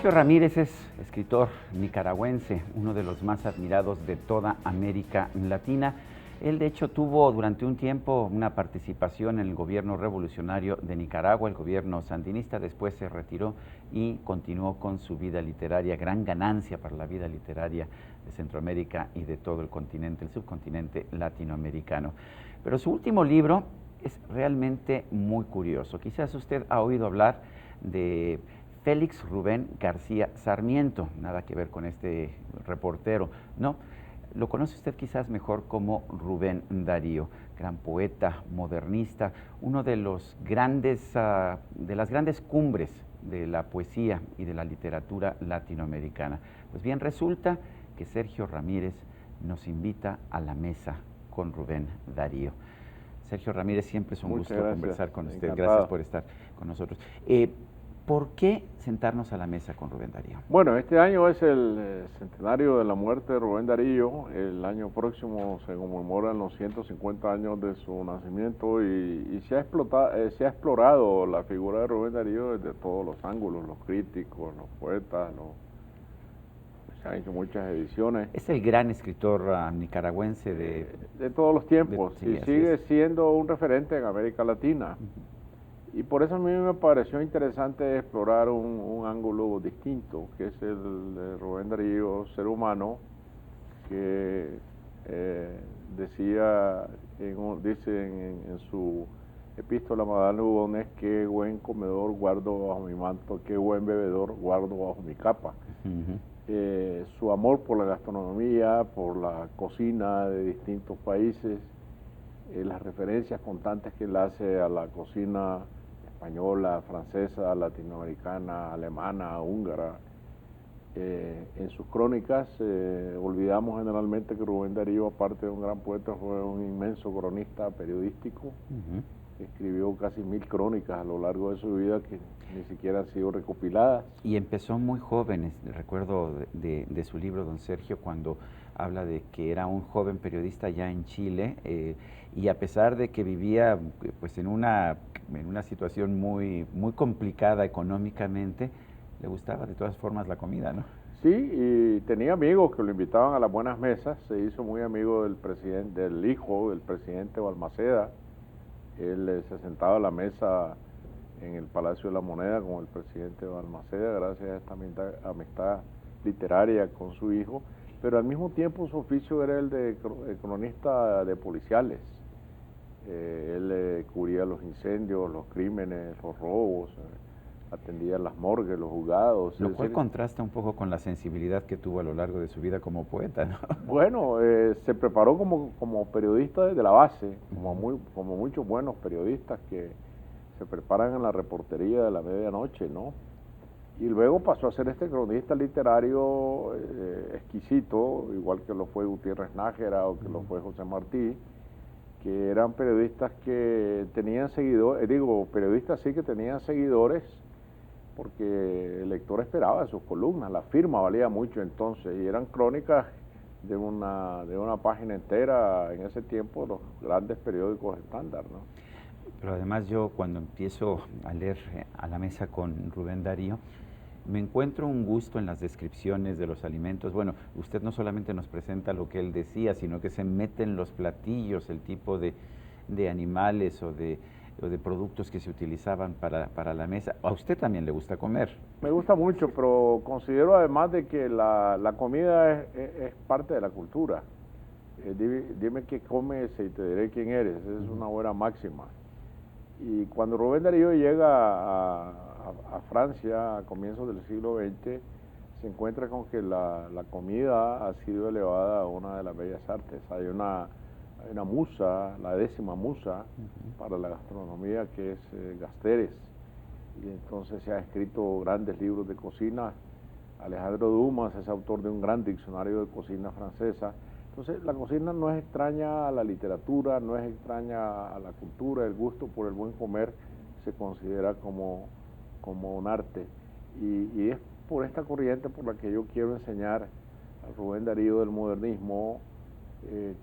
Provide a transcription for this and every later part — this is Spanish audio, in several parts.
Sergio Ramírez es escritor nicaragüense, uno de los más admirados de toda América Latina. Él, de hecho, tuvo durante un tiempo una participación en el gobierno revolucionario de Nicaragua, el gobierno sandinista. Después se retiró y continuó con su vida literaria, gran ganancia para la vida literaria de Centroamérica y de todo el continente, el subcontinente latinoamericano. Pero su último libro es realmente muy curioso. Quizás usted ha oído hablar de Félix Rubén García Sarmiento, nada que ver con este reportero, no. Lo conoce usted quizás mejor como Rubén Darío, gran poeta, modernista, uno de los grandes, de las grandes cumbres de la poesía y de la literatura latinoamericana. Pues bien, resulta que Sergio Ramírez nos invita a la mesa con Rubén Darío. Sergio Ramírez, siempre es un gusto conversar con usted. Encantado. Gracias por estar con nosotros. ¿Por qué sentarnos a la mesa con Rubén Darío? Bueno, este año es el centenario de la muerte de Rubén Darío. El año próximo se conmemoran los 150 años de su nacimiento y se ha explorado la figura de Rubén Darío desde todos los ángulos, los críticos, los poetas, se han hecho muchas ediciones. Es el gran escritor nicaragüense de todos los tiempos sí, y sigue siendo un referente en América Latina. Y por eso a mí me pareció interesante explorar un ángulo distinto, que es el de Rubén Darío, ser humano, que dice en su epístola Madame Lugones: qué buen comedor guardo bajo mi manto, qué buen bebedor guardo bajo mi capa. Su amor por la gastronomía, por la cocina de distintos países, las referencias constantes que él hace a la cocina española, francesa, latinoamericana, alemana, húngara. En sus crónicas olvidamos generalmente que Rubén Darío, aparte de un gran poeta, fue un inmenso cronista periodístico. Escribió casi 1000 crónicas a lo largo de su vida que ni siquiera han sido recopiladas. Y empezó muy joven. Recuerdo de su libro, don Sergio, cuando habla de que era un joven periodista ya en Chile, y a pesar de que vivía pues en una situación muy complicada económicamente, le gustaba de todas formas la comida, ¿no? Sí, y tenía amigos que lo invitaban a las buenas mesas. Se hizo muy amigo del hijo del presidente Balmaceda. Él se sentaba a la mesa en el Palacio de la Moneda con el presidente Balmaceda, gracias a esta amistad literaria con su hijo, pero al mismo tiempo su oficio era el de cronista de policiales. Él cubría los incendios, los crímenes, los robos, atendía las morgues, los juzgados. Lo cual contrasta un poco con la sensibilidad que tuvo a lo largo de su vida como poeta, ¿no? Bueno, se preparó como periodista desde la base, como muchos buenos periodistas que se preparan en la reportería de la medianoche, ¿no? Y luego pasó a ser este cronista literario exquisito, igual que lo fue Gutiérrez Nájera o que lo fue José Martí, que eran periodistas que tenían seguidores, periodistas sí que tenían seguidores, porque el lector esperaba sus columnas, la firma valía mucho entonces, y eran crónicas de una página entera en ese tiempo, los grandes periódicos estándar, ¿no? Pero además yo, cuando empiezo a leer a la mesa con Rubén Darío, me encuentro un gusto en las descripciones de los alimentos. Bueno, usted no solamente nos presenta lo que él decía, sino que se mete en los platillos, el tipo de animales o de productos que se utilizaban para la mesa. A usted también le gusta comer. Me gusta mucho, pero considero además de que la comida es parte de la cultura. Dime qué comes y te diré quién eres. Esa es una buena máxima. Y cuando Rubén Darío llega a Francia a comienzos del siglo XX, se encuentra con que la comida ha sido elevada a una de las bellas artes. Hay una musa, la 10ª musa para la gastronomía, que es Gasteres. Y entonces se ha escrito grandes libros de cocina. Alejandro Dumas es autor de un gran diccionario de cocina francesa. Entonces la cocina no es extraña a la literatura, no es extraña a la cultura. El gusto por el buen comer se considera como un arte, y es por esta corriente por la que yo quiero enseñar a Rubén Darío del modernismo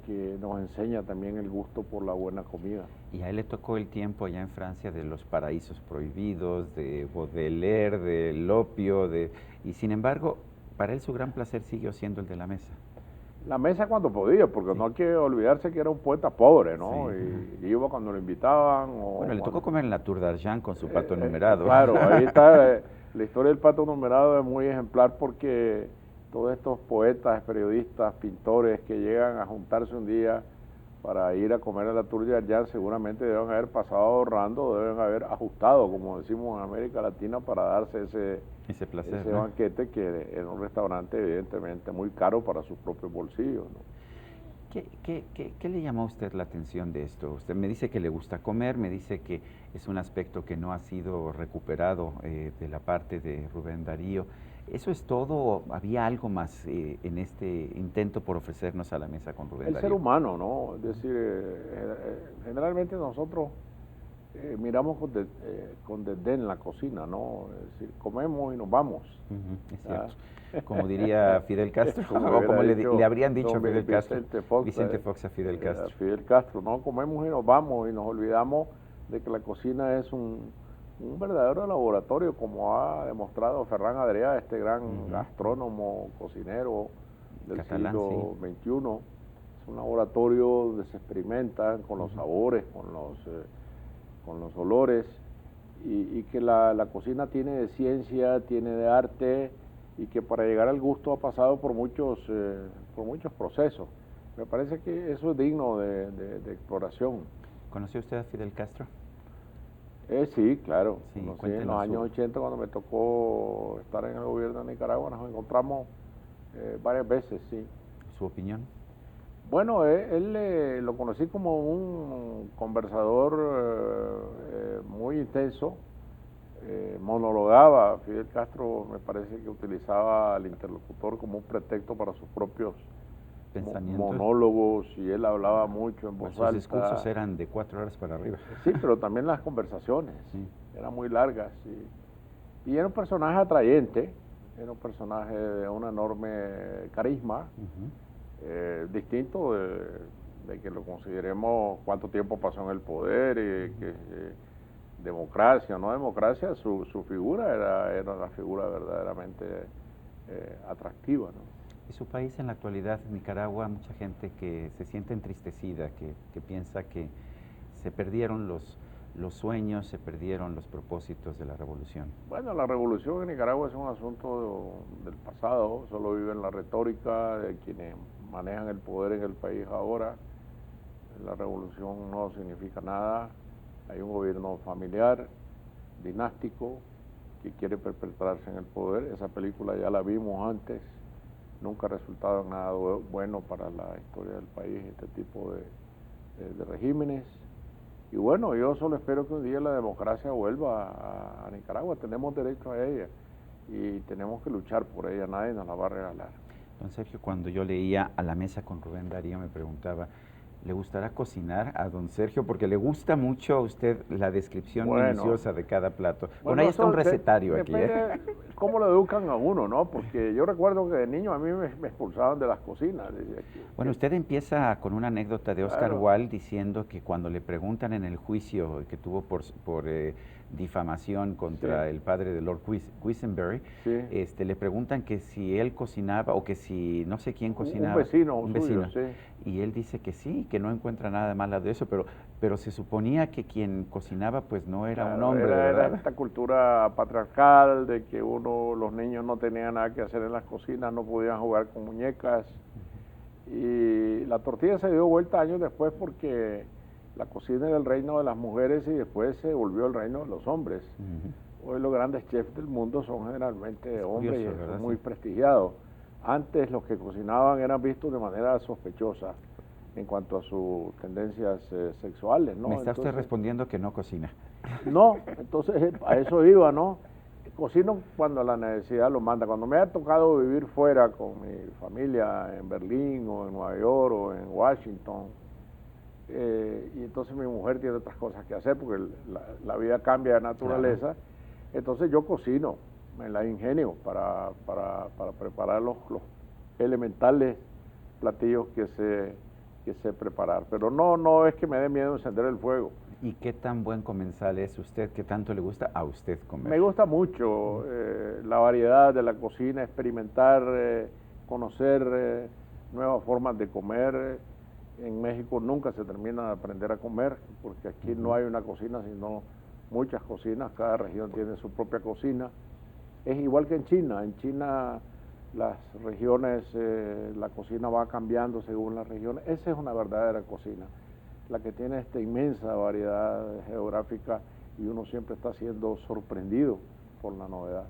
que nos enseña también el gusto por la buena comida. Y a él le tocó el tiempo allá en Francia de los paraísos prohibidos, de Baudelaire, del opio, y sin embargo, para él su gran placer siguió siendo el de la mesa. La mesa cuando podía, porque sí, no hay que olvidarse que era un poeta pobre, ¿no? Sí. Y iba cuando lo invitaban. Bueno, le tocó comer en la Tour d'Argent con su pato numerado. Claro, ahí está, la historia del pato numerado es muy ejemplar porque todos estos poetas, periodistas, pintores que llegan a juntarse un día para ir a comer a la Tour d'Argent seguramente deben haber pasado ahorrando, deben haber ajustado, como decimos en América Latina, para darse ese placer, ese banquete que en un restaurante evidentemente muy caro para sus propios bolsillos, ¿no? ¿Qué le llamó a usted la atención de esto? Usted me dice que le gusta comer, me dice que es un aspecto que no ha sido recuperado de la parte de Rubén Darío. ¿Eso es todo? ¿Había algo más en este intento por ofrecernos a la mesa con Rubén Darío? El ser humano, ¿no? Es decir, generalmente nosotros miramos con desdén la cocina, ¿no? Es decir, comemos y nos vamos. Es cierto. Como diría Fidel Castro, como le habrían dicho a Fidel Castro. Vicente Fox a Fidel Castro. Fidel Castro, ¿no? Comemos y nos vamos y nos olvidamos de que la cocina es un verdadero laboratorio, como ha demostrado Ferran Adrià, este gran gastrónomo, cocinero del catalán, siglo XXI. Es un laboratorio donde se experimentan con los sabores, con los olores, y que la cocina tiene de ciencia, tiene de arte, y que para llegar al gusto ha pasado por muchos procesos. Me parece que eso es digno de exploración. ¿Conoció usted a Fidel Castro? Sí, claro. Sí, conocí en los años 80 cuando me tocó estar en el gobierno de Nicaragua, nos encontramos varias veces, sí. ¿Su opinión? Bueno, él lo conocí como un conversador muy intenso, monologaba. Fidel Castro me parece que utilizaba al interlocutor como un pretexto para sus propios monólogos, y él hablaba mucho en voz alta. Sus discursos eran de 4 horas para arriba. Sí, pero también las conversaciones eran muy largas, y era un personaje atrayente, era un personaje de un enorme carisma, distinto de que lo consideremos cuánto tiempo pasó en el poder y que democracia o no democracia, su figura era una figura verdaderamente atractiva, ¿no? ¿Y su país en la actualidad, Nicaragua, mucha gente que se siente entristecida, que piensa que se perdieron los sueños, se perdieron los propósitos de la revolución? Bueno, la revolución en Nicaragua es un asunto del pasado, solo vive en la retórica de quienes manejan el poder en el país ahora. La revolución no significa nada, hay un gobierno familiar, dinástico, que quiere perpetrarse en el poder. Esa película ya la vimos antes, nunca ha resultado en nada bueno para la historia del país, este tipo de regímenes. Y bueno, yo solo espero que un día la democracia vuelva a Nicaragua. Tenemos derecho a ella y tenemos que luchar por ella, nadie nos la va a regalar. Don Sergio, cuando yo leía A la mesa con Rubén Darío, me preguntaba, ¿le gustará cocinar a don Sergio? Porque le gusta mucho a usted la descripción minuciosa de cada plato. Bueno, ahí está un recetario aquí. ¿Cómo lo educan a uno, no? Porque yo recuerdo que de niño a mí me expulsaban de las cocinas. Bueno, usted empieza con una anécdota de Oscar Wilde diciendo que cuando le preguntan en el juicio que tuvo por difamación contra el padre de Lord Quisenberry, le preguntan que si él cocinaba o que si no sé quién cocinaba. Un vecino. Y él dice que sí, que no encuentra nada de malo de eso, pero se suponía que quien cocinaba pues no era un hombre, ¿verdad? Era esta cultura patriarcal de que los niños no tenían nada que hacer en las cocinas, no podían jugar con muñecas. Y la tortilla se dio vuelta años después porque la cocina era el reino de las mujeres y después se volvió el reino de los hombres. Hoy los grandes chefs del mundo son generalmente hombres y son muy prestigiados. Antes los que cocinaban eran vistos de manera sospechosa en cuanto a sus tendencias sexuales, ¿no? Me está usted respondiendo que no cocina. No, entonces a eso iba, ¿no? Cocino cuando la necesidad lo manda. Cuando me ha tocado vivir fuera con mi familia en Berlín o en Nueva York o en Washington, y entonces mi mujer tiene otras cosas que hacer porque la vida cambia de naturaleza, entonces yo cocino, me la ingenio para preparar los elementales platillos que sé preparar. Pero no es que me dé miedo encender el fuego. ¿Y qué tan buen comensal es usted? ¿Qué tanto le gusta a usted comer? Me gusta mucho la variedad de la cocina, experimentar, conocer nuevas formas de comer. En México nunca se termina de aprender a comer, porque aquí no hay una cocina, sino muchas cocinas. Cada región tiene su propia cocina. Es igual que en China. En China las regiones, la cocina va cambiando según las regiones. Esa es una verdadera cocina, la que tiene esta inmensa variedad geográfica, y uno siempre está siendo sorprendido por la novedad.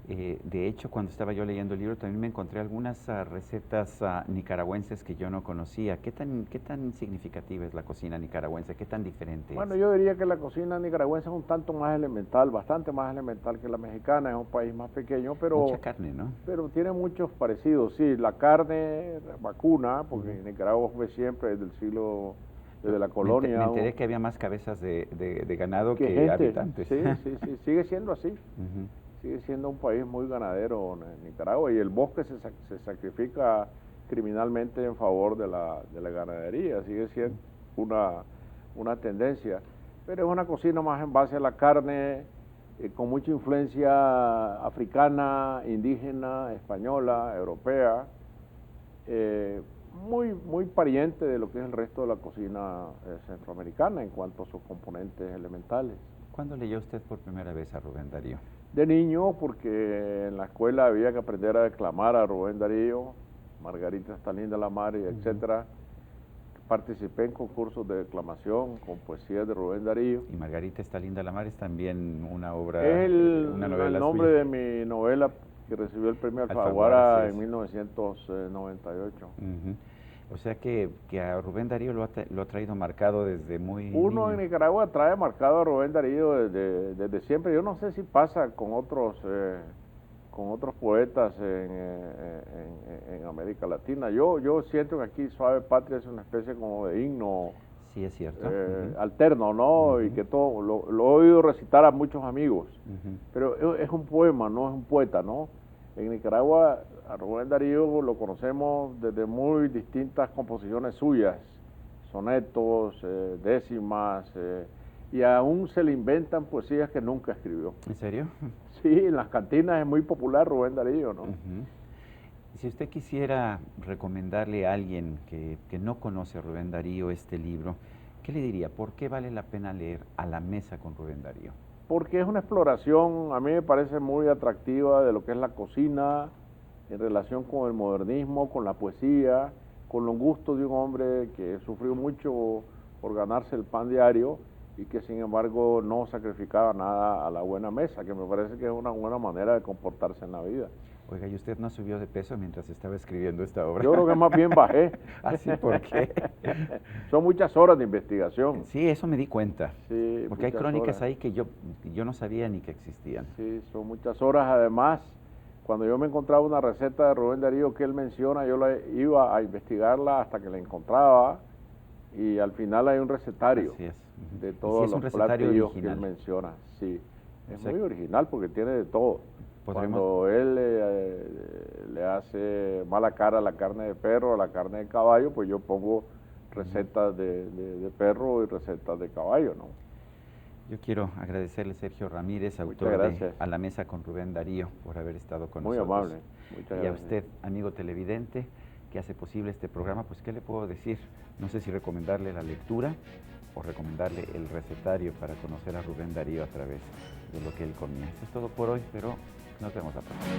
De hecho, cuando estaba yo leyendo el libro también me encontré algunas recetas nicaragüenses que yo no conocía. ¿Qué tan significativa es la cocina nicaragüense? ¿Qué tan diferente Bueno, es? yo diría que la cocina nicaragüense es un tanto más elemental, bastante más elemental que la mexicana. Es un país más pequeño, pero... Mucha carne, ¿no? Pero tiene muchos parecidos, sí. La carne vacuna, porque Nicaragua fue siempre desde el siglo... Desde la colonia. Me enteré que había más cabezas de ganado que gente, habitantes. Sí, sigue siendo así. Sigue siendo un país muy ganadero Nicaragua, y el bosque se sacrifica criminalmente en favor de la ganadería. Sigue siendo una tendencia, pero es una cocina más en base a la carne, con mucha influencia africana, indígena, española, europea, muy pariente de lo que es el resto de la cocina centroamericana en cuanto a sus componentes elementales. ¿Cuándo leyó usted por primera vez a Rubén Darío? De niño, porque en la escuela había que aprender a declamar a Rubén Darío, Margarita está linda la mar, etcétera. Participé en concursos de declamación con poesías de Rubén Darío. Y Margarita está linda la mar es también una obra, Es una novela el nombre suya. de mi novela que recibió el premio Alfaguara en 1998. O sea que a Rubén Darío lo ha traído marcado desde muy Uno niño. en Nicaragua trae marcado a Rubén Darío desde siempre. Yo no sé si pasa con otros poetas en América Latina. Yo siento que aquí Suave Patria es una especie como de himno. Sí, es cierto. Alterno, ¿no? Y que todo lo he oído recitar a muchos amigos. Pero es un poema, no es un poeta, ¿no? En Nicaragua a Rubén Darío lo conocemos desde muy distintas composiciones suyas, sonetos, décimas, y aún se le inventan poesías que nunca escribió. ¿En serio? Sí, en las cantinas es muy popular Rubén Darío, ¿no? Si usted quisiera recomendarle a alguien que no conoce a Rubén Darío este libro, ¿qué le diría? ¿Por qué vale la pena leer A la mesa con Rubén Darío? Porque es una exploración, a mí me parece muy atractiva, de lo que es la cocina en relación con el modernismo, con la poesía, con los gustos de un hombre que sufrió mucho por ganarse el pan diario y que sin embargo no sacrificaba nada a la buena mesa, que me parece que es una buena manera de comportarse en la vida. Oiga, ¿y usted no subió de peso mientras estaba escribiendo esta obra? Yo creo que más bien bajé. ¿Ah, sí? ¿Por qué? Son muchas horas de investigación. Sí, eso me di cuenta. Sí, porque hay crónicas horas ahí que yo no sabía ni que existían. Sí, son muchas horas. Además, cuando yo me encontraba una receta de Rubén Darío que él menciona, yo la iba a investigarla hasta que la encontraba, y al final hay un recetario de todos los platillos que él menciona. Sí, es muy original porque tiene de todo. Cuando él le hace mala cara a la carne de perro, a la carne de caballo, pues yo pongo recetas de perro y recetas de caballo, ¿no? Yo quiero agradecerle a Sergio Ramírez, autor de A la mesa con Rubén Darío, por haber estado con nosotros. Muy amable. Muchas gracias. Y a usted, amigo televidente, que hace posible este programa, pues ¿qué le puedo decir? No sé si recomendarle la lectura o recomendarle el recetario para conocer a Rubén Darío a través de lo que él comía. Esto es todo por hoy, pero nos vemos la próxima.